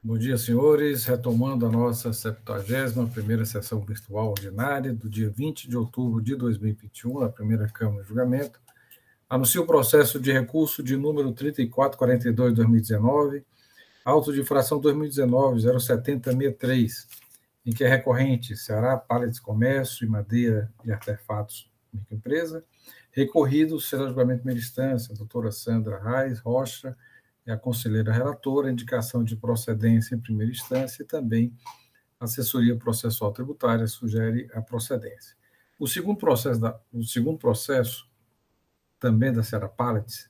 Bom dia, senhores. Retomando a nossa 71ª sessão virtual ordinária do dia 20 de outubro de 2021, na primeira Câmara de Julgamento, anuncio o processo de recurso de número 3442/2019, auto de infração 2019-07063, em que é recorrente Ceará Pallets Comércio e Madeira e Artefatos Microempresa, recorrido, será julgamento de primeira instância, a doutora Sandra Reis Rocha, é a conselheira relatora, indicação de procedência em primeira instância e também a assessoria processual tributária sugere a procedência. O segundo processo também da Ceará Pallets,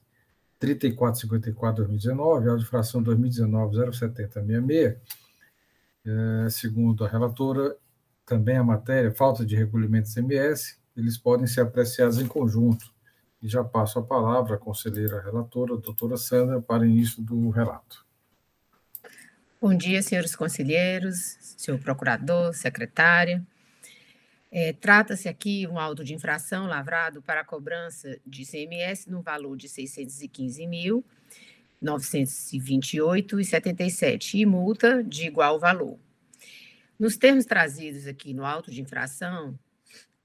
3454/2019, auto de infração 2019-07066, segundo a relatora, também a matéria, falta de recolhimento do ICMS, eles podem ser apreciados em conjunto. E já passo a palavra à conselheira relatora, a doutora Sandra, para início do relato. Bom dia, senhores conselheiros, senhor procurador, secretária. Trata-se aqui um auto de infração lavrado para a cobrança de ICMS no valor de R$ 615.928,77 e multa de igual valor. Nos termos trazidos aqui no auto de infração,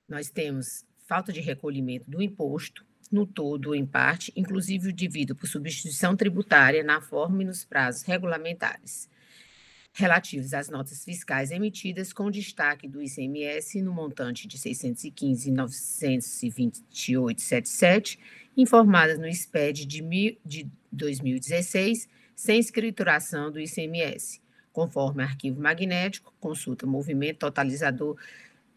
nós temos falta de recolhimento do imposto, no todo ou em parte, inclusive o devido por substituição tributária na forma e nos prazos regulamentares, relativos às notas fiscais emitidas com destaque do ICMS no montante de R$ 615.928,77, informadas no SPED de 2016, sem escrituração do ICMS, conforme arquivo magnético, consulta movimento totalizador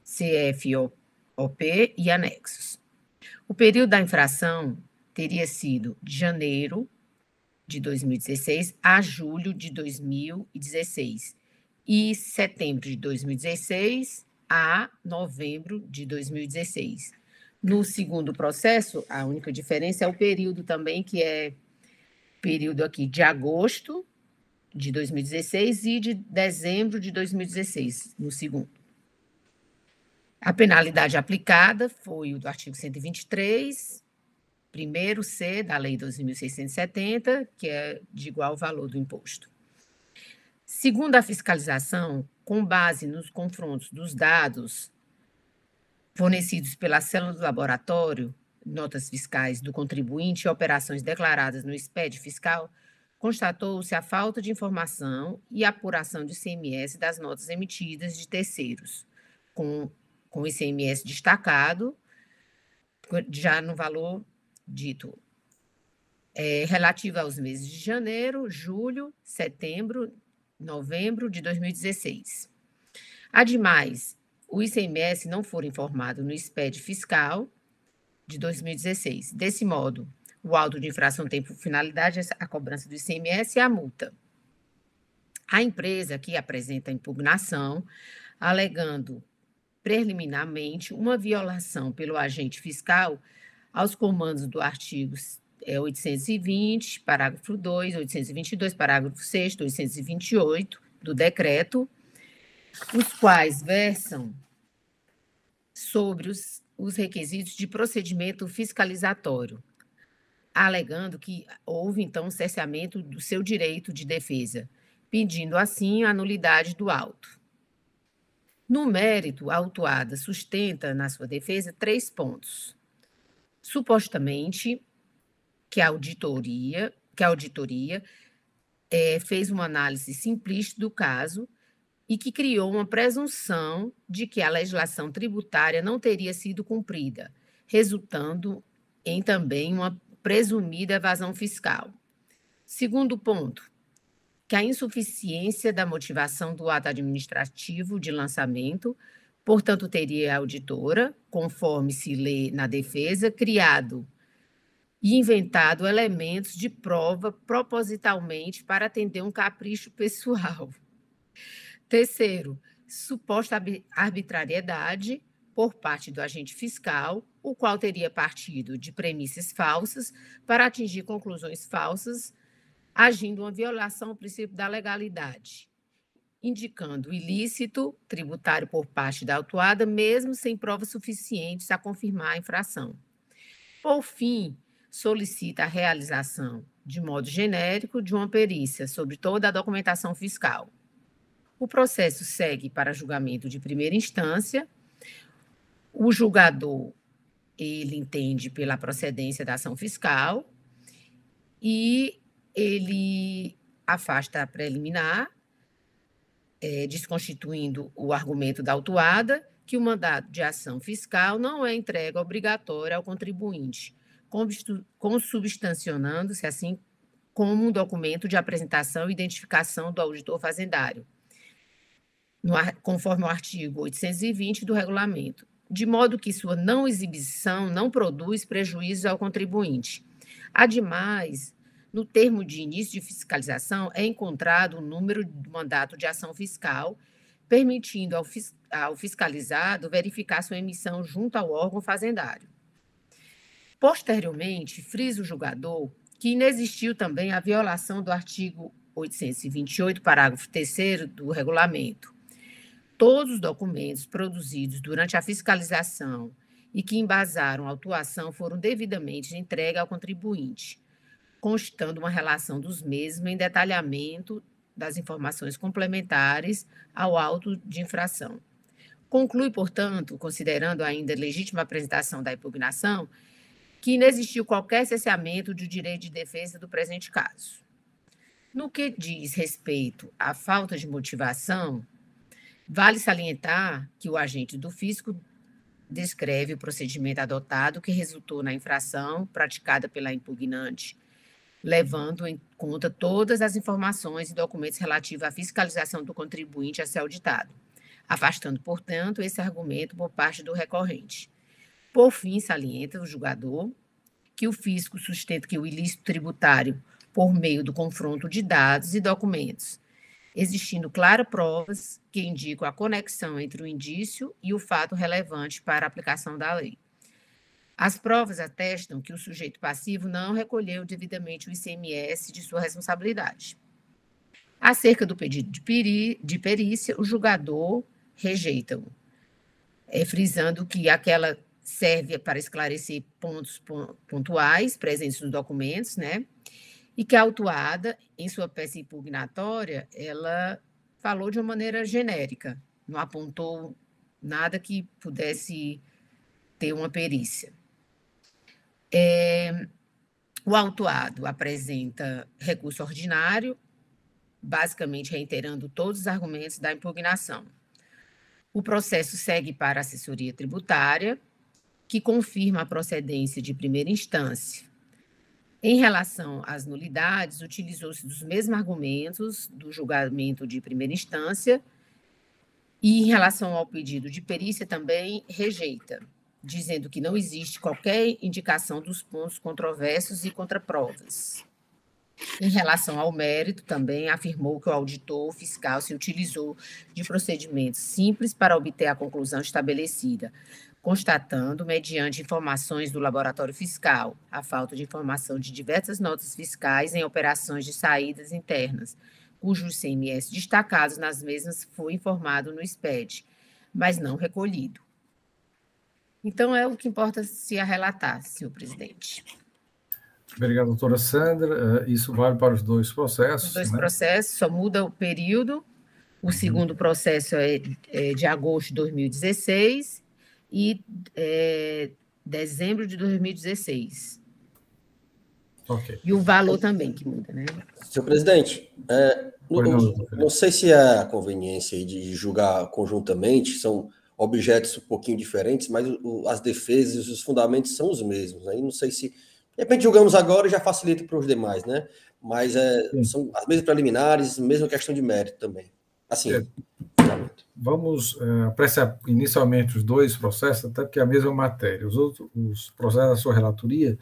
CFOP e anexos. O período da infração teria sido de janeiro de 2016 a julho de 2016 e setembro de 2016 a novembro de 2016. No segundo processo, a única diferença é o período também, que é período aqui de agosto de 2016 e de dezembro de 2016, no segundo. A penalidade aplicada foi o do artigo 123, primeiro C da Lei 2.670, que é de igual valor do imposto. Segundo a fiscalização, com base nos confrontos dos dados fornecidos pela célula do laboratório, notas fiscais do contribuinte e operações declaradas no SPED fiscal, constatou-se a falta de informação e apuração de ICMS das notas emitidas de terceiros, com ICMS destacado, já no valor dito, relativo aos meses de janeiro, julho, setembro, novembro de 2016. Ademais, o ICMS não for informado no SPED fiscal de 2016. Desse modo, o auto de infração tem por finalidade a cobrança do ICMS e a multa. A empresa aqui apresenta impugnação, alegando preliminarmente uma violação pelo agente fiscal aos comandos do artigo 820, parágrafo 2, 822, parágrafo 6º, 828 do decreto, os quais versam sobre os requisitos de procedimento fiscalizatório, alegando que houve, então, um cerceamento do seu direito de defesa, pedindo, assim, a nulidade do auto. No mérito, a autuada sustenta na sua defesa 3 pontos. Supostamente, que a auditoria fez uma análise simplista do caso e que criou uma presunção de que a legislação tributária não teria sido cumprida, resultando em também uma presumida evasão fiscal. Segundo ponto, que a insuficiência da motivação do ato administrativo de lançamento, portanto, teria a auditora, conforme se lê na defesa, criado e inventado elementos de prova propositalmente para atender um capricho pessoal. Terceiro, suposta arbitrariedade por parte do agente fiscal, o qual teria partido de premissas falsas para atingir conclusões falsas, agindo uma violação ao princípio da legalidade, indicando ilícito tributário por parte da autuada, mesmo sem provas suficientes a confirmar a infração. Por fim, solicita a realização de modo genérico, de uma perícia sobre toda a documentação fiscal. O processo segue para julgamento de primeira instância. O julgador, ele entende pela procedência da ação fiscal e ele afasta a preliminar, desconstituindo o argumento da autuada, que o mandado de ação fiscal não é entrega obrigatória ao contribuinte, consubstanciando-se assim como um documento de apresentação e identificação do auditor fazendário, conforme o artigo 820 do regulamento, de modo que sua não exibição não produz prejuízo ao contribuinte. Ademais, no termo de início de fiscalização é encontrado o número do mandato de ação fiscal, permitindo ao fiscalizado verificar sua emissão junto ao órgão fazendário. Posteriormente, frisa o julgador que inexistiu também a violação do artigo 828, parágrafo 3º do regulamento. Todos os documentos produzidos durante a fiscalização e que embasaram a autuação foram devidamente entregues ao contribuinte, constando uma relação dos mesmos em detalhamento das informações complementares ao auto de infração. Conclui, portanto, considerando ainda legítima apresentação da impugnação, que inexistiu qualquer cesseamento do direito de defesa do presente caso. No que diz respeito à falta de motivação, vale salientar que o agente do fisco descreve o procedimento adotado que resultou na infração praticada pela impugnante, levando em conta todas as informações e documentos relativos à fiscalização do contribuinte a ser auditado, afastando, portanto, esse argumento por parte do recorrente. Por fim, salienta o julgador que o fisco sustenta que o ilícito tributário por meio do confronto de dados e documentos, existindo claras provas que indicam a conexão entre o indício e o fato relevante para a aplicação da lei. As provas atestam que o sujeito passivo não recolheu devidamente o ICMS de sua responsabilidade. Acerca do pedido de perícia, o julgador rejeita-o, frisando que aquela serve para esclarecer pontos pontuais presentes nos documentos, né? E que a autuada, em sua peça impugnatória, ela falou de uma maneira genérica, não apontou nada que pudesse ter uma perícia. O autuado apresenta recurso ordinário, basicamente reiterando todos os argumentos da impugnação. O processo segue para a assessoria tributária, que confirma a procedência de primeira instância. Em relação às nulidades, utilizou-se dos mesmos argumentos do julgamento de primeira instância e, em relação ao pedido de perícia, também rejeita, dizendo que não existe qualquer indicação dos pontos controversos e contraprovas. Em relação ao mérito, também afirmou que o auditor fiscal se utilizou de procedimentos simples para obter a conclusão estabelecida, constatando, mediante informações do laboratório fiscal, a falta de informação de diversas notas fiscais em operações de saídas internas, cujos ICMS destacados nas mesmas foi informado no SPED, mas não recolhido. Então, é o que importa se relatar, senhor presidente. Obrigado, doutora Sandra. Isso vale para os dois processos. Os dois processos, só muda o período. O segundo processo é de agosto de 2016 e dezembro de 2016. Ok. E o valor também que muda, né? Senhor presidente, não sei se é a conveniência de julgar conjuntamente, são objetos um pouquinho diferentes, mas as defesas e os fundamentos são os mesmos. Aí não sei se, de repente, julgamos agora e já facilita para os demais, né? Mas são as mesmas preliminares, mesma questão de mérito também. Assim, vamos apreciar inicialmente os dois processos, até porque é a mesma matéria. Os processos da sua relatoria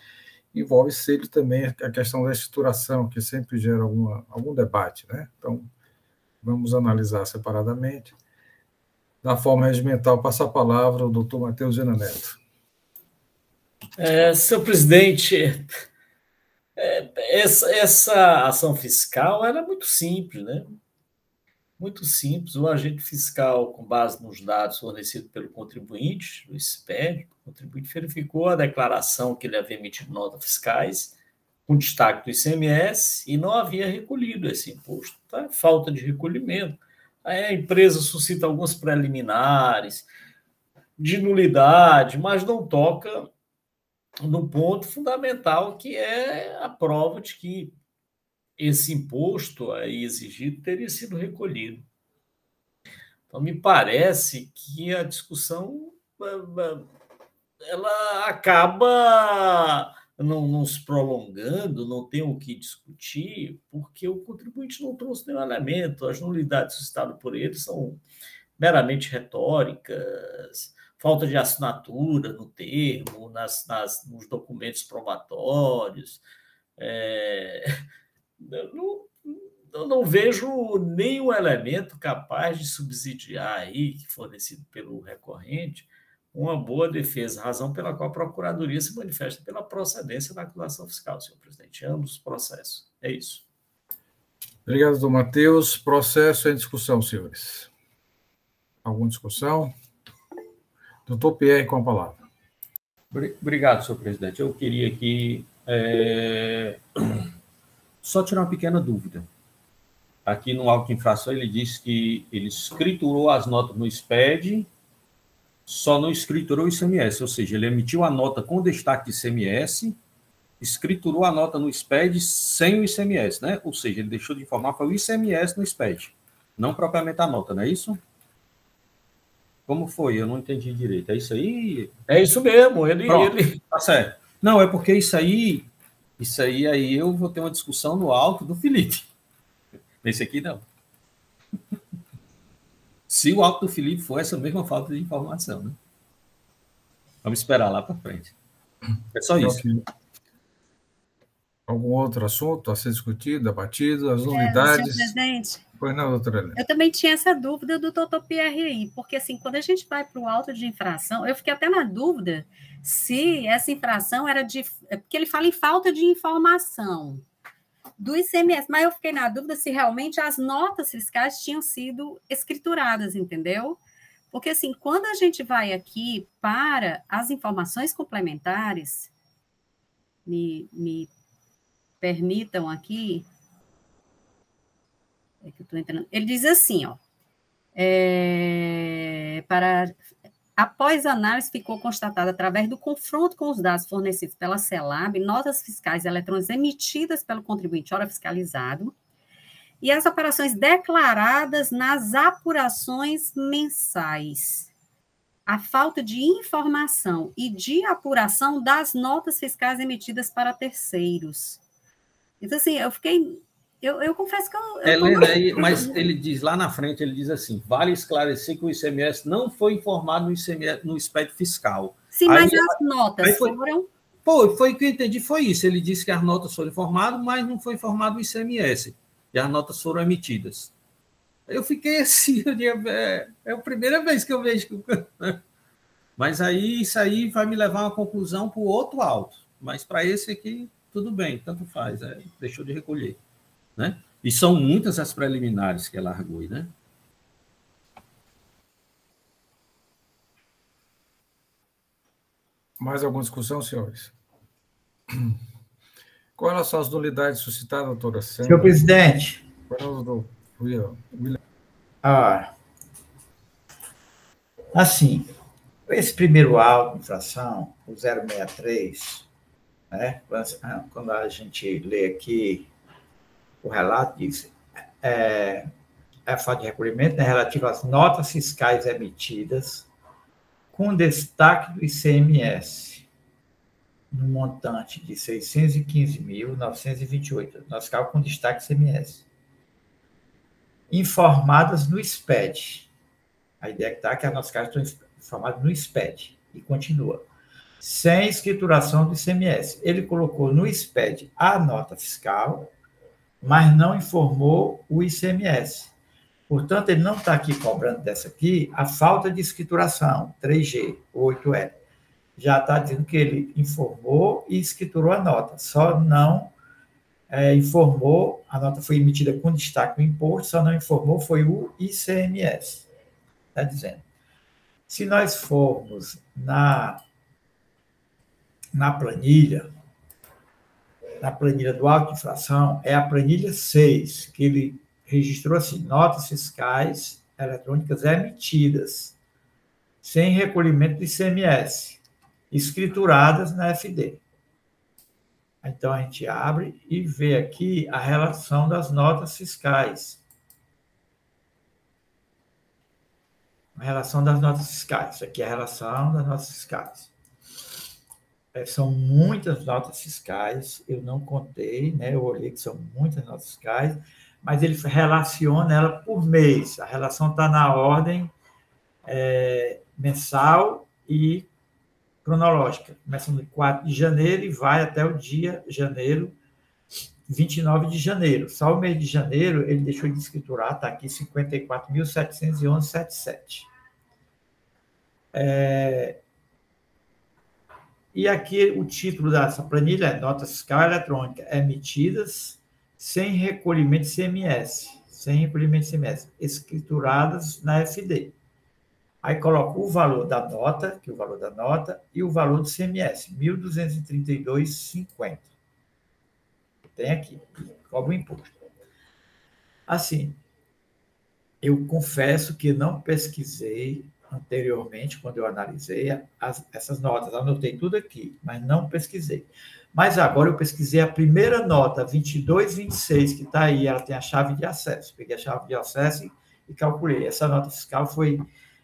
envolvem sempre também a questão da escrituração, que sempre gera algum debate, né? Então, vamos analisar separadamente. Da forma regimental, passa a palavra ao doutor Matheus Viana Neto. Senhor presidente, essa ação fiscal era muito simples, né? Muito simples. O agente fiscal, com base nos dados fornecidos pelo contribuinte, o SPED, o contribuinte verificou a declaração que ele havia emitido notas fiscais, com destaque do ICMS e não havia recolhido esse imposto. Tá? Falta de recolhimento. Aí a empresa suscita alguns preliminares de nulidade, mas não toca no ponto fundamental, que é a prova de que esse imposto aí exigido teria sido recolhido. Então, me parece que a discussão ela acaba não se prolongando, não tem o que discutir, porque o contribuinte não trouxe nenhum elemento, as nulidades suscitadas por ele são meramente retóricas, falta de assinatura no termo, nos documentos probatórios. Eu não vejo nenhum elemento capaz de subsidiar aí, fornecido pelo recorrente, uma boa defesa, razão pela qual a Procuradoria se manifesta pela procedência da acusação fiscal, senhor presidente, ambos os processos. É isso. Obrigado, doutor Matheus. Processo em discussão, senhores. Alguma discussão? Doutor Pierre, com a palavra. Obrigado, senhor presidente. Eu queria aqui só tirar uma pequena dúvida. Aqui no auto de infração ele diz que ele escriturou as notas no SPED, só não escriturou o ICMS, ou seja, ele emitiu a nota com destaque de ICMS, escriturou a nota no SPED sem o ICMS, né? Ou seja, ele deixou de informar, foi o ICMS no SPED, não propriamente a nota, não é isso? Como foi? Eu não entendi direito. É isso aí? É isso mesmo. Ele... Tá certo. Não, é porque isso aí eu vou ter uma discussão no auto do Felipe. Nesse aqui, não. Se o auto do Felipe for essa mesma falta de informação, né? Vamos esperar lá para frente. É só isso. Algum outro assunto a ser discutido, debatido, as unidades? Senhor presidente, Pois não, doutora Helena. eu também tinha essa dúvida do doutor Pierre aí, porque assim, quando a gente vai para o auto de infração, eu fiquei até na dúvida se essa infração era porque ele fala em falta de informação do ICMS, mas eu fiquei na dúvida se realmente as notas fiscais tinham sido escrituradas, entendeu? Porque assim, quando a gente vai aqui para as informações complementares, me permitam aqui, é que eu estou entrando, ele diz assim, ó, após análise ficou constatada através do confronto com os dados fornecidos pela CELAB, notas fiscais eletrônicas emitidas pelo contribuinte ora fiscalizado e as operações declaradas nas apurações mensais. A falta de informação e de apuração das notas fiscais emitidas para terceiros. Então, assim, eu fiquei... Eu confesso que eu Helena, mas ele diz lá na frente, ele diz assim, vale esclarecer que o ICMS não foi informado no SPED fiscal. Sim, mas as notas foram... Foi o que eu entendi, foi isso. Ele disse que as notas foram informadas, mas não foi informado o ICMS. E as notas foram emitidas. Eu fiquei assim, é a primeira vez que eu vejo. Mas aí, isso aí vai me levar a uma conclusão para o outro auto. Mas para esse aqui, tudo bem, tanto faz. Deixou de recolher. Né? E são muitas as preliminares que ela largou, né? Mais alguma discussão, senhores? Com relação às nulidades suscitadas, doutora Sandra? Senhor presidente. Assim, esse primeiro auto de infração, o 063, né, quando a gente lê aqui o relato, diz a falta de recolhimento, né, relativa às notas fiscais emitidas com destaque do ICMS, no montante de R$ 615.928, nós ficamos com destaque ICMS, informadas no SPED. A ideia que está que as nossas casas estão informadas no SPED, e continua. Sem escrituração do ICMS. Ele colocou no SPED a nota fiscal, mas não informou o ICMS. Portanto, ele não está aqui cobrando dessa aqui a falta de escrituração, 3G, 8E. Já está dizendo que ele informou e escriturou a nota, só não informou, a nota foi emitida com destaque do imposto, só não informou foi o ICMS. Está dizendo. Se nós formos na planilha, na planilha do auto de infração é a planilha 6, que ele registrou assim, notas fiscais eletrônicas emitidas, sem recolhimento do ICMS, escrituradas na FD. Então, a gente abre e vê aqui a relação das notas fiscais. A relação das notas fiscais. Isso aqui é a relação das notas fiscais. São muitas notas fiscais, eu não contei, né? Eu olhei que são muitas notas fiscais, mas ele relaciona ela por mês. A relação está na ordem mensal e cronológica. Começa no 4 de janeiro e vai até o dia janeiro, 29 de janeiro. Só o mês de janeiro ele deixou de escriturar, está aqui 54.711,77. E aqui o título dessa planilha é Nota Fiscal Eletrônica emitidas sem recolhimento de ICMS. Sem recolhimento de ICMS. Escrituradas na FD. Aí coloca o valor da nota, que é o valor da nota, e o valor do ICMS, R$ 1.232,50. Tem aqui, cobra o imposto. Assim, eu confesso que não pesquisei anteriormente, quando eu analisei essas notas. Anotei tudo aqui, mas não pesquisei. Mas agora eu pesquisei a primeira nota, 2226, que está aí, ela tem a chave de acesso. Peguei a chave de acesso e calculei. Essa nota fiscal foi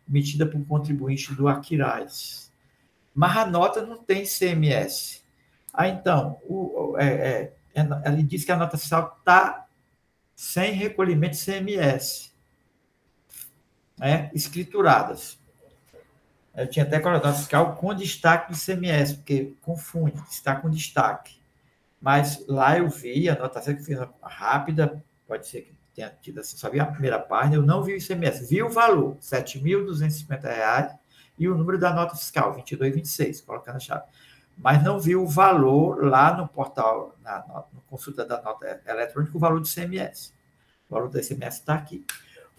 emitida por um contribuinte do Aquiraz. Mas a nota não tem ICMS. Então, ele diz que a nota fiscal está sem recolhimento de ICMS. Escrituradas. Eu tinha até colocado nota fiscal com destaque do ICMS, porque confunde, está com destaque. Mas lá eu vi, a nota fiscal que fiz rápida, pode ser que tenha tido, só vi a primeira página, eu não vi o ICMS, vi o valor, R$ 7.250, e o número da nota fiscal, 2226, colocando a chave. Mas não vi o valor lá no portal, na consulta da nota eletrônica, o valor do ICMS. O valor do ICMS está aqui.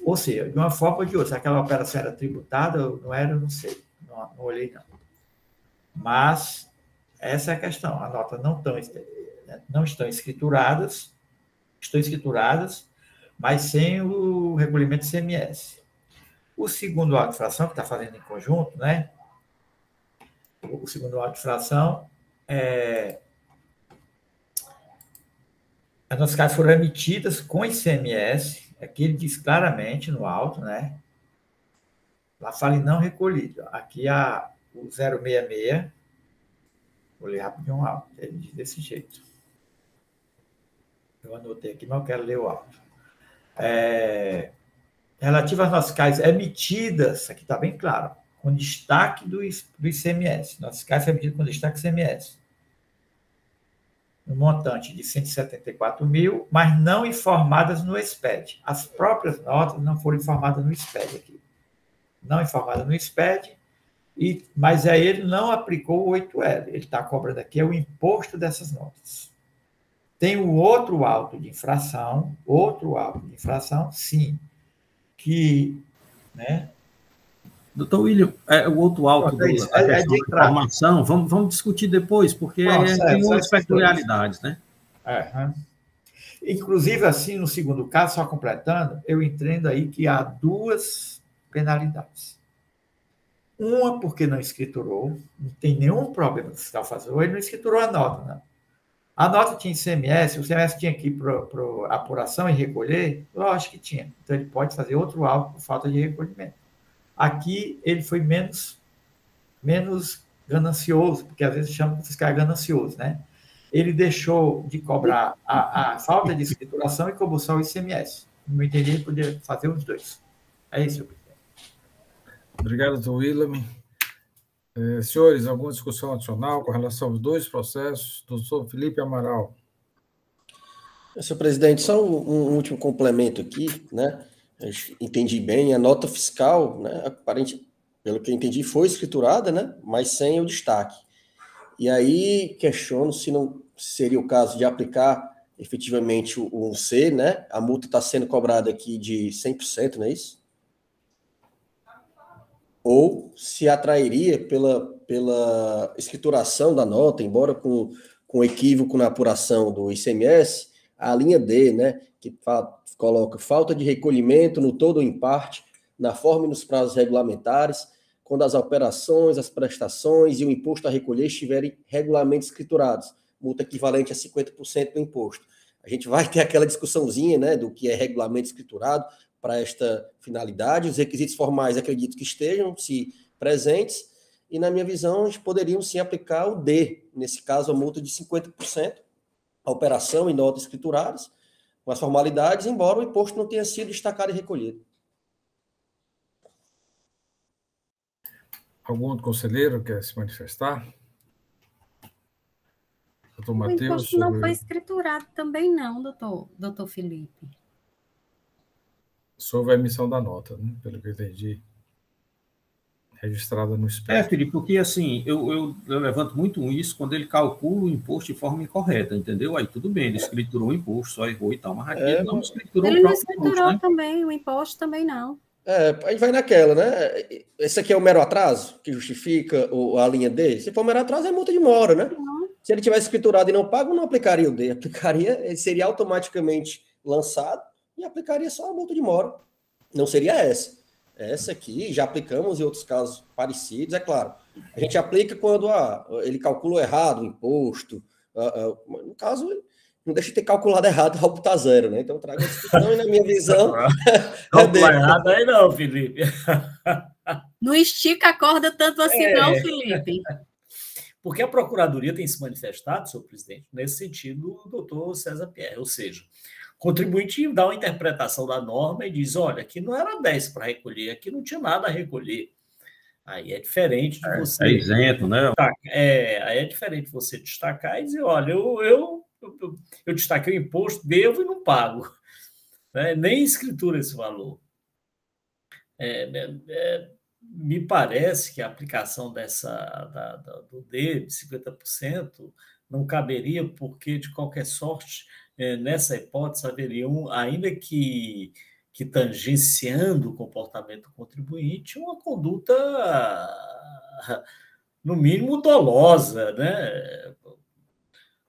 Ou seja, de uma forma ou de outra, se aquela operação era tributada ou não era, eu não sei. Não olhei, não. Mas essa é a questão. As notas não estão escrituradas, mas sem o recolhimento de ICMS. O segundo auto de infração, que está fazendo em conjunto, né? O segundo auto de infração as notas fiscais foram emitidas com ICMS. Aqui ele diz claramente no auto, né? Lá fala em não recolhido. Aqui o 066, vou ler rapidinho o auto, ele diz desse jeito. Eu anotei aqui, mas eu quero ler o auto. Relativo às notas fiscais emitidas, aqui está bem claro, com destaque do ICMS. Notas fiscais emitidas com destaque do ICMS. No montante de 174 mil, mas não informadas no SPED. As próprias notas não foram informadas no SPED aqui. Não informadas no SPED, mas aí ele não aplicou o 8L. Ele está cobrando aqui o imposto dessas notas. Tem o outro auto de infração, sim, que, né? Doutor William, o outro auto da informação, vamos discutir depois, porque tem outras peculiaridades, né? Inclusive, assim, no segundo caso, só completando, eu entendo aí que há duas penalidades. Uma, porque não escriturou, não tem nenhum problema que o fiscal fazer, ele não escriturou a nota, não. A nota tinha ICMS, o ICMS tinha que ir para apuração e recolher? Lógico que tinha. Então, ele pode fazer outro auto por falta de recolhimento. Aqui, ele foi menos ganancioso, porque às vezes chama de fiscal ganancioso, né? Ele deixou de cobrar a falta de escrituração e cobrou só o ICMS. No meu entender, ele poderia fazer os dois. É isso, presidente. Obrigado, doutor William. Senhores, alguma discussão adicional com relação aos dois processos? Doutor Felipe Amaral. Senhor presidente, só um último complemento aqui, né? Eu entendi bem, a nota fiscal, né, pelo que eu entendi, foi escriturada, né, mas sem o destaque. E aí questiono se não seria o caso de aplicar efetivamente o 1C, né? A multa está sendo cobrada aqui de 100%, não é isso? Ou se atrairia pela escrituração da nota, embora com com equívoco na apuração do ICMS, a linha D, né, que coloca falta de recolhimento no todo ou em parte, na forma e nos prazos regulamentares, quando as operações, as prestações e o imposto a recolher estiverem regularmente escriturados, multa equivalente a 50% do imposto. A gente vai ter aquela discussãozinha, né, do que é regulamento escriturado para esta finalidade. Os requisitos formais, acredito que estejam se presentes, e na minha visão, a gente poderia sim aplicar o D, nesse caso, a multa de 50%, a operação e notas escrituradas, com as formalidades, embora o imposto não tenha sido destacado e recolhido. Algum outro conselheiro quer se manifestar? Doutor Matheus? O imposto não foi escriturado também não, doutor Felipe. Sobre a emissão da nota, né? Pelo que eu entendi. Registrada no SPED. Felipe, porque assim, eu levanto muito isso quando ele calcula o imposto de forma incorreta, entendeu? Aí tudo bem, ele escriturou o imposto, só errou e tal, mas aqui ele não escriturou ele o não próprio escriturou imposto, né? também, o imposto também não. A gente vai naquela, né? Esse aqui é o mero atraso que justifica a linha D. Se for mero atraso, é multa de mora, né? Não. Se ele tivesse escriturado e não pago, não aplicaria o D. Ele seria automaticamente lançado e aplicaria só a multa de mora. Não seria essa. Essa aqui já aplicamos em outros casos parecidos, é claro. A gente aplica quando ele calculou errado o imposto. No caso, não deixa de ter calculado errado, o tá zero, né? Então, eu trago a discussão e, na minha visão... Calcular errado aí não, Felipe. Não estica a corda tanto assim não, Felipe. Porque a Procuradoria tem se manifestado, senhor presidente, nesse sentido, o doutor César Pierre, ou seja, o contribuinte dá uma interpretação da norma e diz, olha, aqui não era 10 para recolher, aqui não tinha nada a recolher. Aí é diferente de você... É isento, né? Aí é diferente você destacar e dizer, olha, eu destaquei o imposto, devo e não pago. Né? Nem escritura esse valor. Me parece que a aplicação do D de 50% não caberia, porque, de qualquer sorte, nessa hipótese, haveria ainda que tangenciando o comportamento do contribuinte, uma conduta, no mínimo, dolosa, né?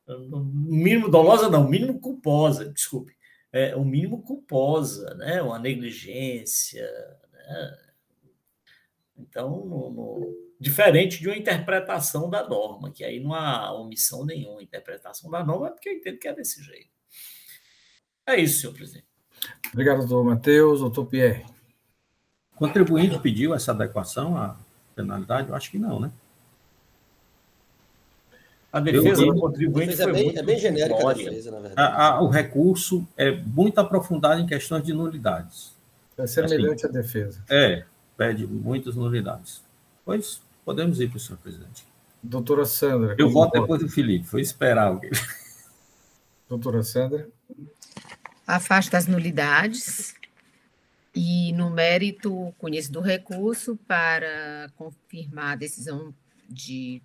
No mínimo dolosa, não, mínimo culposa, desculpe. O mínimo culposa, né? Uma negligência, né? Então, diferente de uma interpretação da norma, que aí não há omissão nenhuma. Interpretação da norma é porque eu entendo que é desse jeito. É isso, senhor presidente. Obrigado, doutor Matheus. Doutor Pierre. O contribuinte pediu essa adequação à penalidade? Eu acho que não, né? A defesa do contribuinte é bem genérica a defesa, na verdade. O recurso é muito aprofundado em questões de nulidades. É semelhante à defesa. Pede muitas nulidades. Pois, podemos ir para o senhor presidente. Doutora Sandra. Eu voto depois do Felipe, foi esperar alguém. Doutora Sandra. Afasta as nulidades e, no mérito, conheço do recurso para confirmar a decisão de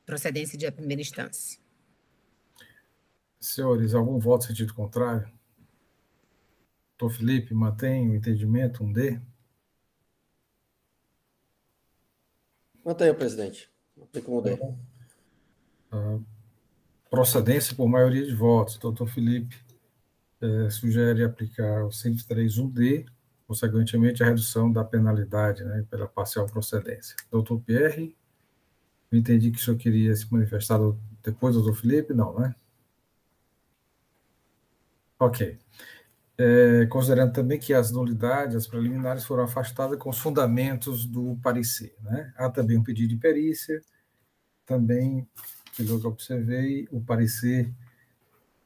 procedência de primeira instância. Senhores, algum voto em sentido contrário? Doutor Felipe, mantém o entendimento, um D? Mantenha, presidente. Aplica um D. Procedência por maioria de votos. Doutor Felipe sugere aplicar o 103.1D, consequentemente a redução da penalidade, né, pela parcial procedência. Doutor Pierre, eu entendi que o senhor queria se manifestar depois do doutor Felipe? Não, né? Ok. Considerando também que as nulidades, as preliminares, foram afastadas com os fundamentos do parecer, né? Há também um pedido de perícia, também, pelo que eu observei, o parecer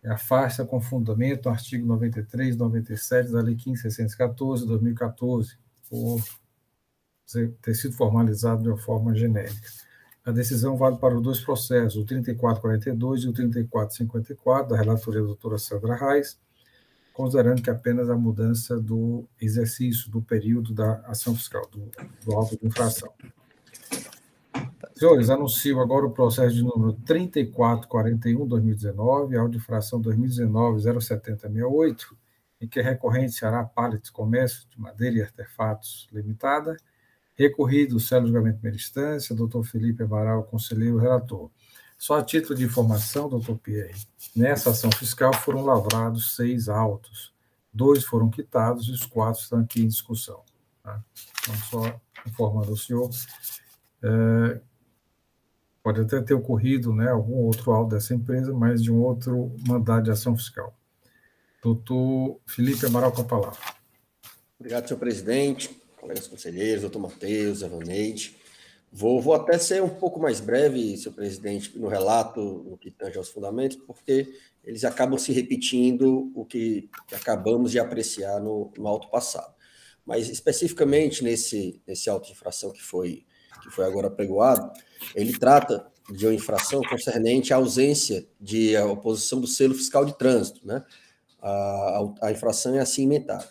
afasta com fundamento o artigo 93, 97 da Lei 15.614, 2014, por ter sido formalizado de uma forma genérica. A decisão vale para os dois processos, o 3442 e o 3454, da relatoria da doutora Sandra Reis, considerando que apenas a mudança do exercício do período da ação fiscal, do auto de infração. Senhores, anuncio agora o processo de número 3441/2019, auto de infração 2019-07068, em que a recorrente Ceará Pallets Comércio de Madeira e Artefatos Limitada, recorrido Célio Julgamento de Primeira Instância, doutor Felipe Amaral, conselheiro relator. Só a título de informação, doutor Pierre, nessa ação fiscal foram lavrados 6 autos, 2 foram quitados e os 4 estão aqui em discussão. Tá? Então, só informando ao senhor, pode até ter ocorrido, né, algum outro auto dessa empresa, mas de um outro mandado de ação fiscal. Doutor Felipe Amaral, com a palavra. Obrigado, senhor presidente, colegas conselheiros, doutor Matheus, Evaneide. Vou até ser um pouco mais breve, senhor presidente, no relato, no que tange aos fundamentos, porque eles acabam se repetindo o que acabamos de apreciar no auto passado. Mas, especificamente, nesse auto de infração que foi agora apregoado, ele trata de uma infração concernente à ausência de oposição do selo fiscal de trânsito, né? A infração é assim inventada: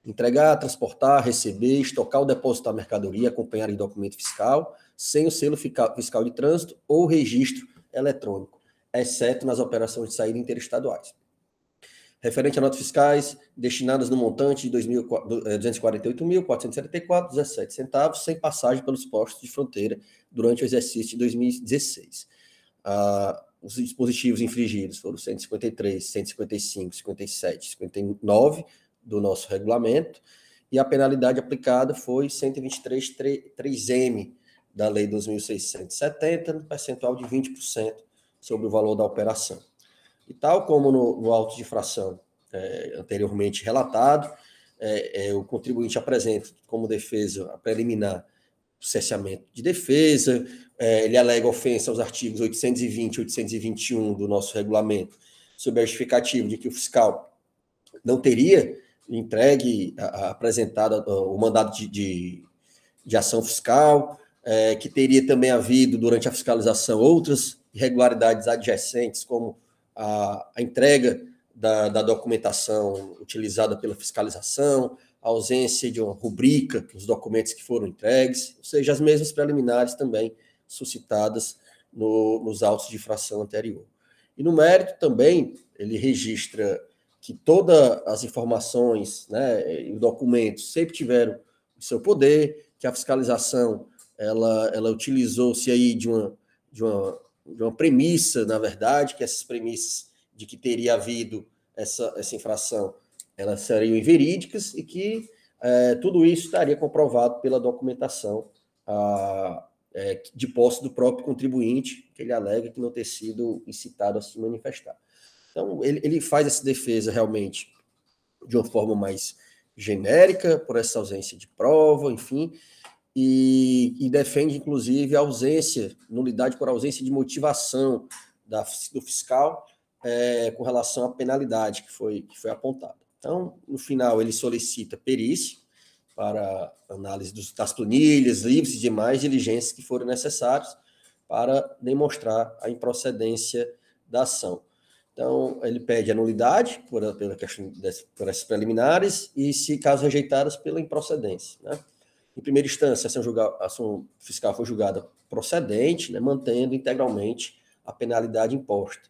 entregar, transportar, receber, estocar ou depositar mercadoria, acompanhar em documento fiscal, sem o selo fiscal de trânsito ou registro eletrônico, exceto nas operações de saída interestaduais. Referente a notas fiscais destinadas no montante de R$ 248.474,17, sem passagem pelos postos de fronteira durante o exercício de 2016. Os dispositivos infringidos foram 153, 155, 57, 59 do nosso regulamento, e a penalidade aplicada foi 123,3M da Lei 2.670, no percentual de 20% sobre o valor da operação. E tal como no auto de infração anteriormente relatado, o contribuinte apresenta como defesa a preliminar o cesseamento de defesa, ele alega ofensa aos artigos 820 e 821 do nosso regulamento, sob a justificativa de que o fiscal não teria entregue, apresentado o mandado de ação fiscal, que teria também havido, durante a fiscalização, outras irregularidades adjacentes, como a entrega da documentação utilizada pela fiscalização, a ausência de uma rubrica nos documentos que foram entregues, ou seja, as mesmas preliminares também suscitadas nos autos de infração anterior. E no mérito também, ele registra que todas as informações, né, e documentos sempre tiveram o seu poder, que a fiscalização ela utilizou-se aí de uma premissa, na verdade, que essas premissas de que teria havido essa infração, elas seriam inverídicas e que tudo isso estaria comprovado pela documentação de posse do próprio contribuinte, que ele alega que não ter sido incitado a se manifestar. Então, ele faz essa defesa realmente de uma forma mais genérica, por essa ausência de prova, enfim, e defende, inclusive, a ausência, nulidade por ausência de motivação do fiscal com relação à penalidade que foi apontada. Então, no final, ele solicita perícia para análise das planilhas, livros e demais diligências que forem necessárias para demonstrar a improcedência da ação. Então, ele pede a nulidade pela questão por essas preliminares e, se caso rejeitadas, pela improcedência, né? Em primeira instância, a ação fiscal foi julgada procedente, né, mantendo integralmente a penalidade imposta.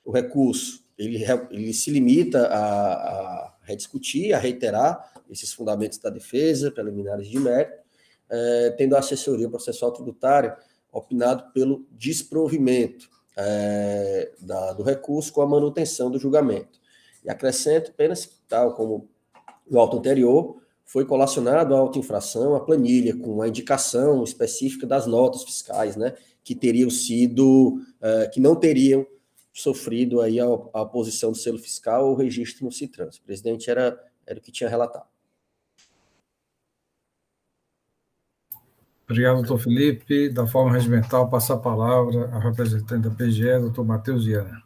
O recurso, ele se limita a rediscutir, a reiterar esses fundamentos da defesa, preliminares de mérito, tendo a assessoria processual tributária opinado pelo desprovimento do recurso com a manutenção do julgamento. E acrescento apenas, tal como no auto anterior, foi colacionado a auto-infração, a planilha, com a indicação específica das notas fiscais, né, que teriam sido, que não teriam sofrido aí a oposição do selo fiscal ou registro no CITRANS. O presidente era o que tinha relatado. Obrigado, doutor Felipe. Da forma regimental, passa a palavra ao representante da PGE, doutor Matheus Viana.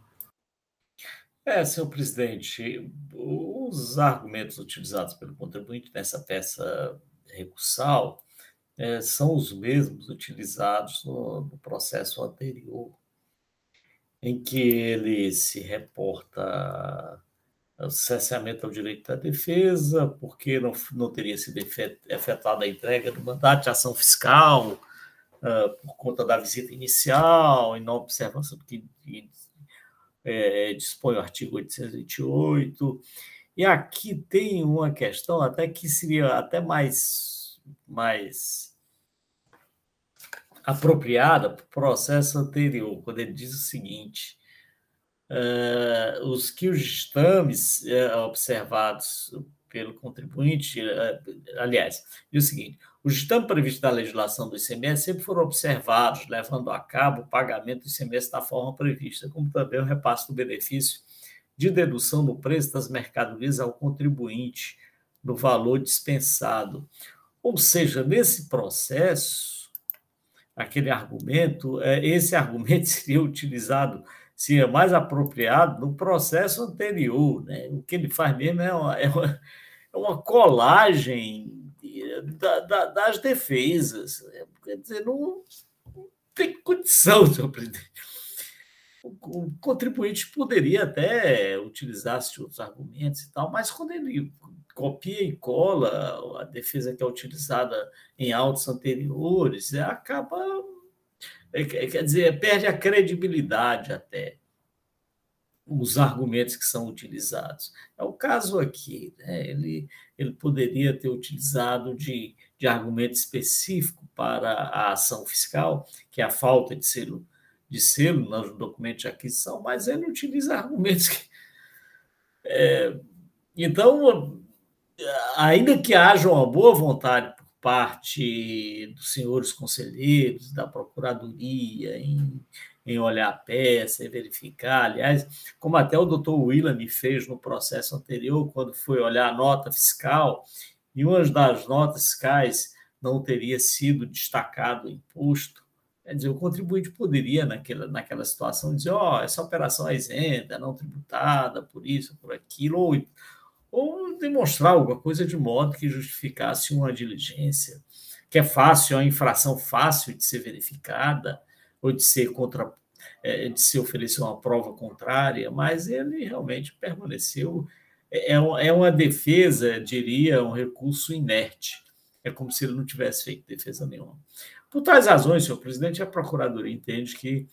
Senhor presidente, os argumentos utilizados pelo contribuinte nessa peça recursal são os mesmos utilizados no processo anterior, em que ele se reporta o cesseamento ao direito da defesa, porque não teria sido efetuada a entrega do mandato de ação fiscal por conta da visita inicial, em não observância do que dispõe o artigo 828. E aqui tem uma questão até que seria até mais apropriada para o processo anterior, quando ele diz o seguinte: os ditames observados pelo contribuinte, aliás, diz o seguinte: os ditames previstos na legislação do ICMS sempre foram observados, levando a cabo o pagamento do ICMS da forma prevista, como também o repasse do benefício de dedução do preço das mercadorias ao contribuinte no valor dispensado. Ou seja, nesse processo, esse argumento seria utilizado, seria mais apropriado no processo anterior, né? O que ele faz mesmo é uma colagem das defesas. Quer dizer, não tem condição, senhor presidente. O contribuinte poderia até utilizar outros argumentos e tal, mas quando ele copia e cola a defesa que é utilizada em autos anteriores, acaba, quer dizer, perde a credibilidade até os argumentos que são utilizados. É o caso aqui, né? Ele poderia ter utilizado de argumento específico para a ação fiscal, que é a falta de selo no documento de aquisição, mas ele utiliza argumentos que... Então, ainda que haja uma boa vontade por parte dos senhores conselheiros, da Procuradoria, em olhar a peça e verificar, aliás, como até o doutor William me fez no processo anterior, quando foi olhar a nota fiscal, e uma das notas fiscais não teria sido destacado o imposto. Quer dizer, o contribuinte poderia, naquela situação, dizer: essa operação é isenta, não tributada, por isso, por aquilo, ou demonstrar alguma coisa de modo que justificasse uma diligência, que é fácil, é uma infração fácil de ser verificada, ou de se oferecer uma prova contrária, mas ele realmente permaneceu. É uma defesa, diria, um recurso inerte. É como se ele não tivesse feito defesa nenhuma. Por tais razões, senhor presidente, a Procuradoria entende que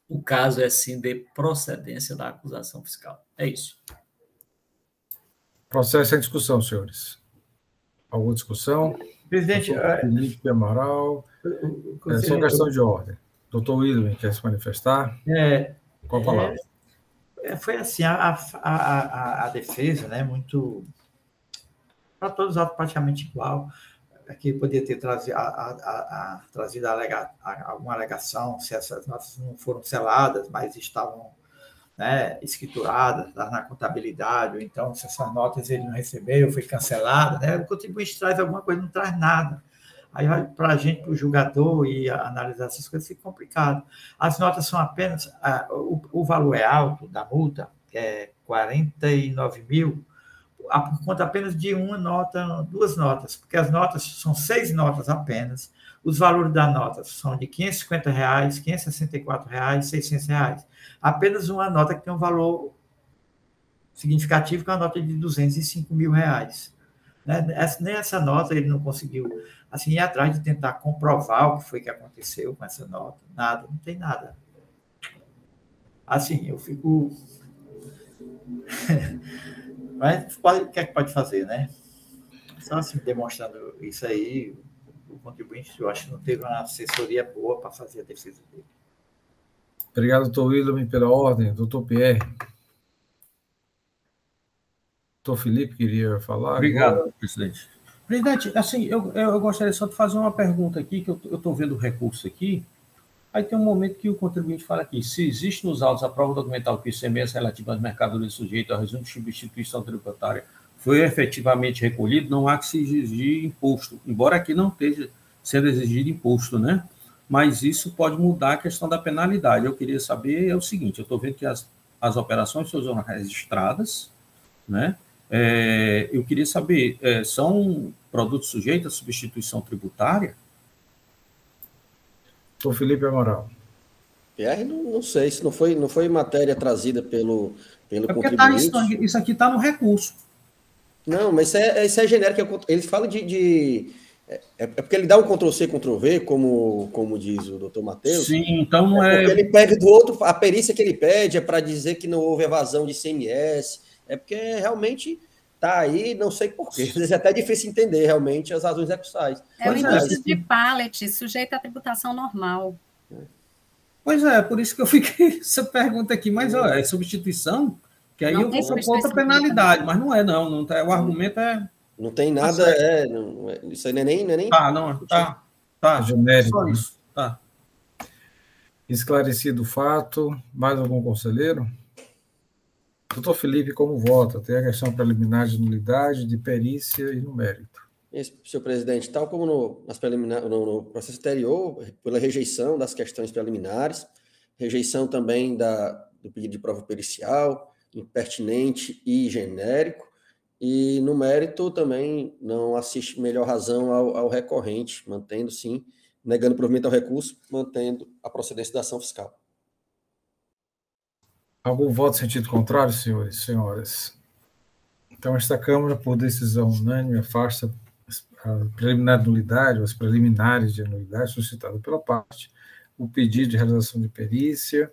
o caso é, sim, de procedência da acusação fiscal. É isso. Processo em discussão, senhores. Alguma discussão? Presidente... Felipe Amaral. Só questão de ordem. Doutor William, quer se manifestar? Qual a palavra? Foi assim, a defesa, né, muito... Para todos os autos praticamente igual, que poderia ter trazido alguma alegação, se essas notas não foram seladas, mas estavam, né, escrituradas na contabilidade, ou então se essas notas ele não recebeu, foi cancelada, né, o contribuinte traz alguma coisa, não traz nada. Aí, para a gente, para o julgador, e analisar essas coisas, fica complicado. As notas são apenas... O valor é alto da multa, que é 49 mil, por conta apenas de duas notas, porque as notas são 6 notas apenas. Os valores da nota são de R$ 550, R$ 564, R$ 600. Apenas uma nota que tem um valor significativo, que é uma nota de R$ 205 mil. Né? Nem essa nota ele não conseguiu assim, ir atrás de tentar comprovar o que foi que aconteceu com essa nota. Nada, não tem nada. Assim, eu fico... Mas o que é que pode fazer, né? Só assim, demonstrando isso aí, o contribuinte, eu acho que não teve uma assessoria boa para fazer a defesa dele. Obrigado, doutor William, pela ordem. Doutor Pierre. Doutor Felipe queria falar. Obrigado, agora. Presidente. Presidente, assim, eu gostaria só de fazer uma pergunta aqui, que eu estou vendo o recurso aqui. Aí tem um momento que o contribuinte fala aqui: se existe nos autos a prova documental que o ICMS relativo às mercadorias sujeito ao regime de substituição tributária foi efetivamente recolhido, não há que se exigir imposto, embora aqui não esteja sendo exigido imposto, né? Mas isso pode mudar a questão da penalidade. Eu queria saber o seguinte: eu estou vendo que as operações são registradas, né? Eu queria saber, são produtos sujeitos à substituição tributária? Doutor Felipe Amaral. PR, não sei, se não foi matéria trazida pelo contribuinte. Isso aqui está no recurso. Não, mas isso é genérico. Ele fala de porque ele dá um Ctrl-C, Ctrl-V, como diz o doutor Matheus. Sim, então não é... Porque ele pede do outro, a perícia que ele pede é para dizer que não houve evasão de ICMS, é porque realmente está aí, não sei porquê. Às vezes é até difícil entender realmente as razões recursais. É uma indústria de pallet, sujeita à tributação normal. Pois é, por isso que eu fiquei essa pergunta aqui, mas ó, é substituição, que aí eu vou propor outra penalidade, mas não é, não tá, o argumento é... Não tem nada, isso aí não é nem... Tá, genérico, só isso, tá. Esclarecido o fato, mais algum conselheiro? Doutor Felipe, como vota? Tem a questão preliminar de nulidade, de perícia e no mérito. Senhor presidente, tal como no processo anterior, pela rejeição das questões preliminares, rejeição também do pedido de prova pericial, impertinente e genérico, e no mérito também não assiste melhor razão ao recorrente, mantendo sim, negando provimento ao recurso, mantendo a procedência da ação fiscal. Algum voto em sentido contrário, senhores e senhoras? Então, esta Câmara, por decisão unânime, afasta a preliminar de nulidade, ou as preliminares de nulidade suscitada pela parte, o pedido de realização de perícia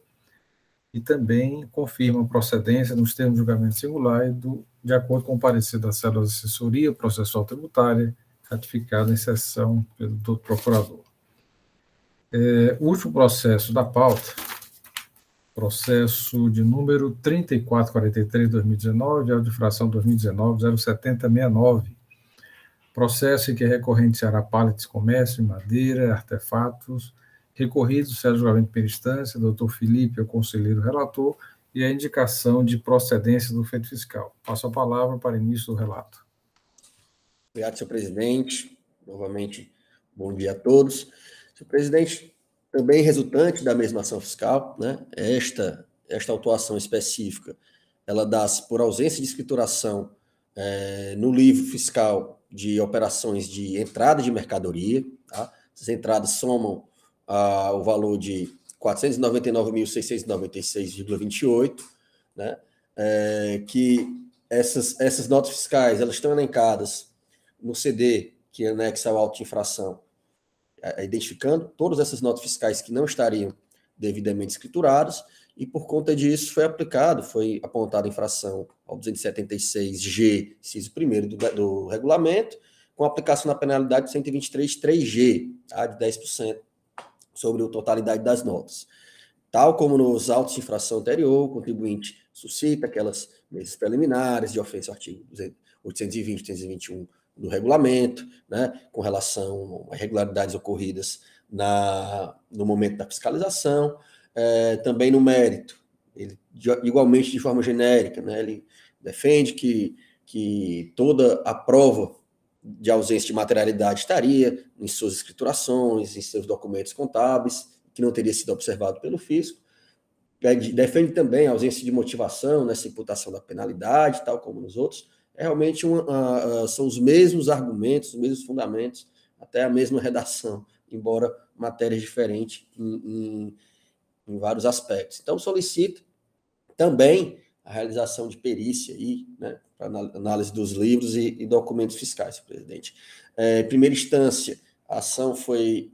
e também confirma a procedência nos termos de julgamento singular e de acordo com o parecer da célula de assessoria processual tributária, ratificado em sessão pelo doutor procurador. O último processo da pauta, processo de número 3443/2019, auto de infração 2019-07069, processo em que recorrente será pallets, comércio, madeira, artefatos, recorrido, Sérgio julgamento de primeira instância, doutor Felipe, o conselheiro relator, e a indicação de procedência do feito fiscal. Passo a palavra para início do relato. Obrigado, senhor presidente. Novamente, bom dia a todos. Senhor presidente, também resultante da mesma ação fiscal, né? Esta autuação específica, ela dá-se por ausência de escrituração no livro fiscal de operações de entrada de mercadoria, tá? Essas entradas somam o valor de 499.696,28, né? Que essas notas fiscais, elas estão elencadas no CD, que anexa ao auto de infração, identificando todas essas notas fiscais que não estariam devidamente escrituradas, e por conta disso foi apontada a infração ao 276G, inciso 1º do regulamento, com aplicação da penalidade de 123.3G, tá, de 10% sobre a totalidade das notas. Tal como nos autos de infração anterior, o contribuinte suscita aquelas medidas preliminares de ofensa ao artigo 820, 821 do regulamento, né, com relação a irregularidades ocorridas no momento da fiscalização, também no mérito, ele, igualmente de forma genérica, né, ele defende que toda a prova de ausência de materialidade estaria em suas escriturações, em seus documentos contábeis, que não teria sido observado pelo fisco. Defende também a ausência de motivação nessa imputação da penalidade, tal como nos outros. Realmente são os mesmos argumentos, os mesmos fundamentos, até a mesma redação, embora matérias diferentes em vários aspectos. Então, solicito também a realização de perícia aí, né, para análise dos livros e documentos fiscais, presidente. Em primeira instância, a ação foi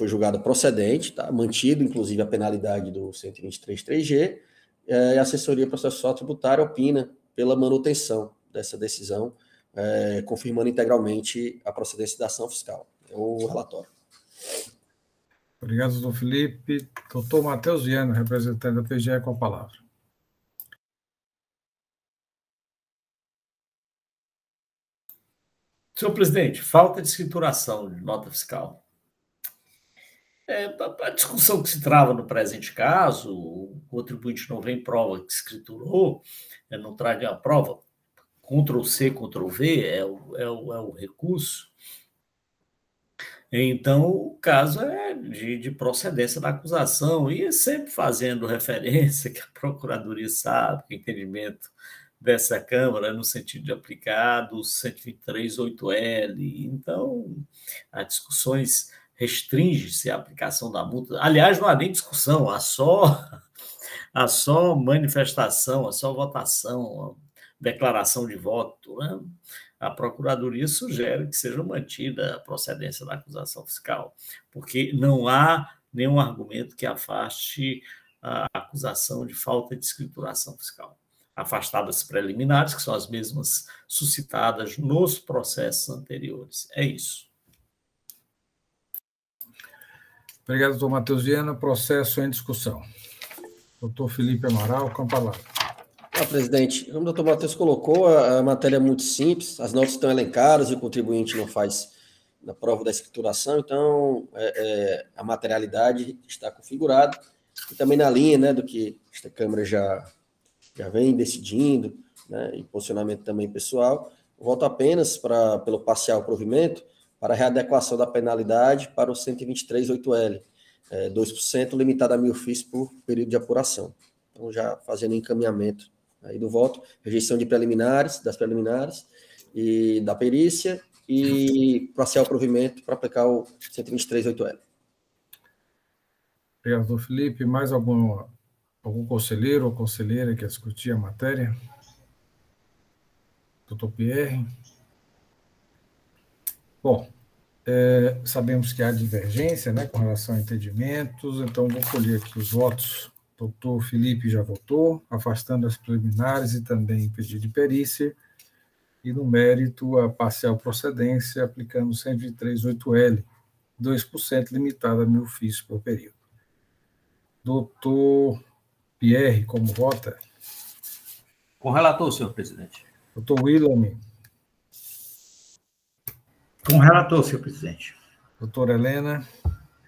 julgada procedente, tá? Mantido, inclusive, a penalidade do 123.3G, e a assessoria processual tributária opina pela manutenção dessa decisão, confirmando integralmente a procedência da ação fiscal. É o relatório. Obrigado, doutor Felipe. Doutor Matheus Viana, representante da PGE, com a palavra. Senhor presidente, falta de escrituração de nota fiscal. A discussão que se trava no presente caso, o contribuinte não vem prova que escriturou, não traga a prova, Ctrl+C, Ctrl+V é o recurso. Então, o caso é de procedência da acusação, e sempre fazendo referência, que a Procuradoria sabe, que o entendimento dessa Câmara no sentido de aplicar do 123.8L. Então, as discussões restringe-se à aplicação da multa. Aliás, não há nem discussão, há só manifestação, há só votação, declaração de voto, né? A Procuradoria sugere que seja mantida a procedência da acusação fiscal, porque não há nenhum argumento que afaste a acusação de falta de escrituração fiscal. afastadas preliminares, que são as mesmas suscitadas nos processos anteriores. É isso. Obrigado, doutor Matheus Viana. Processo em discussão. Doutor Felipe Amaral, com a palavra. Presidente, como o doutor Matheus colocou, a matéria é muito simples, as notas estão elencadas e o contribuinte não faz na prova da escrituração, então a materialidade está configurada, e também na linha, né, do que esta Câmara já vem decidindo, né, e posicionamento também pessoal. Voto apenas pelo parcial provimento para a readequação da penalidade para o 123.8L, 2% limitado a 1.000 FIIs por período de apuração. Então, já fazendo encaminhamento aí do voto, rejeição de preliminares, das preliminares e da perícia, e parcial provimento para aplicar o 123.8L. Obrigado, doutor Felipe. Mais algum conselheiro ou conselheira que quer discutir a matéria? Doutor Pierre? Bom, sabemos que há divergência, né, com relação a entendimentos, então vou colher aqui os votos. Doutor Felipe já votou, afastando as preliminares e também pedido de perícia, e no mérito a parcial procedência, aplicando 123.8L, 2% limitado a 1.000 FIIs por período. Doutor Pierre, como vota? Com relator, senhor presidente. Doutor William? Com relator, senhor presidente. Doutora Helena?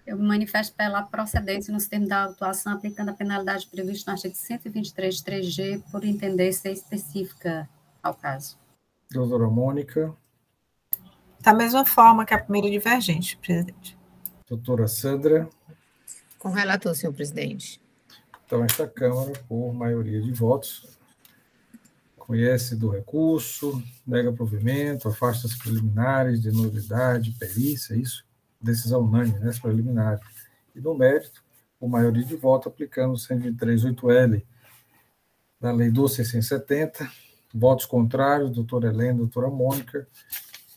Eu manifesto pela procedência nos termos da autuação, aplicando a penalidade prevista no artigo 123.3G, por entender ser específica ao caso. Doutora Mônica? Da mesma forma que a primeira divergente, presidente. Doutora Sandra? Com relator, senhor presidente. Então, esta Câmara, por maioria de votos, conhece do recurso, nega provimento, afasta as preliminares de nulidade, perícia, isso, decisão unânime, né, as preliminares. E no mérito, por maioria de voto, aplicando o 123.8L da Lei 12.670, votos contrários, doutora Helena e doutora Mônica,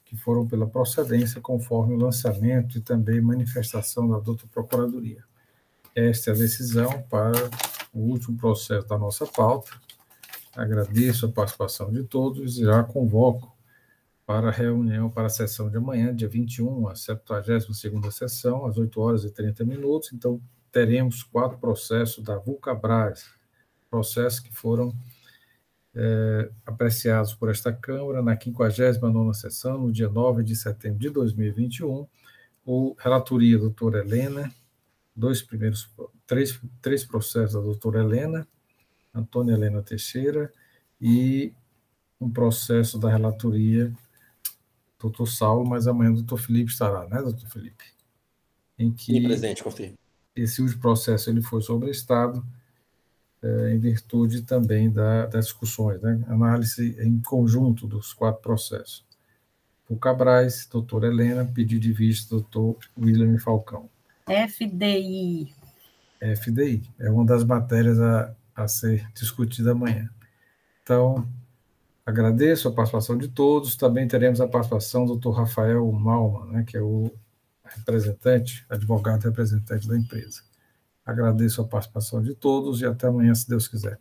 que foram pela procedência, conforme o lançamento e também manifestação da doutora Procuradoria. Esta é a decisão para o último processo da nossa pauta. Agradeço a participação de todos e já convoco para a reunião, para a sessão de amanhã, dia 21, a 72ª sessão, às 8h30. Então, teremos 4 processos da Vulcabras, processos que foram apreciados por esta Câmara na 59ª sessão, no dia 9 de setembro de 2021, o relatoria da doutora Helena, três processos da doutora Helena, Antônia Helena Teixeira, e um processo da relatoria doutor Saulo, mas amanhã o doutor Felipe estará, né, doutor Felipe? Em que Sim, presidente, confirmo. Esse último processo ele foi sobre o Estado, em virtude também das discussões, né? Análise em conjunto dos 4 processos. O Cabrais, doutora Helena, pedido de vista, doutor William Falcão. FDI. FDI, é uma das matérias a ser discutida amanhã. Então, agradeço a participação de todos, também teremos a participação do doutor Rafael Malman, né, que é o representante, advogado representante da empresa. Agradeço a participação de todos e até amanhã, se Deus quiser.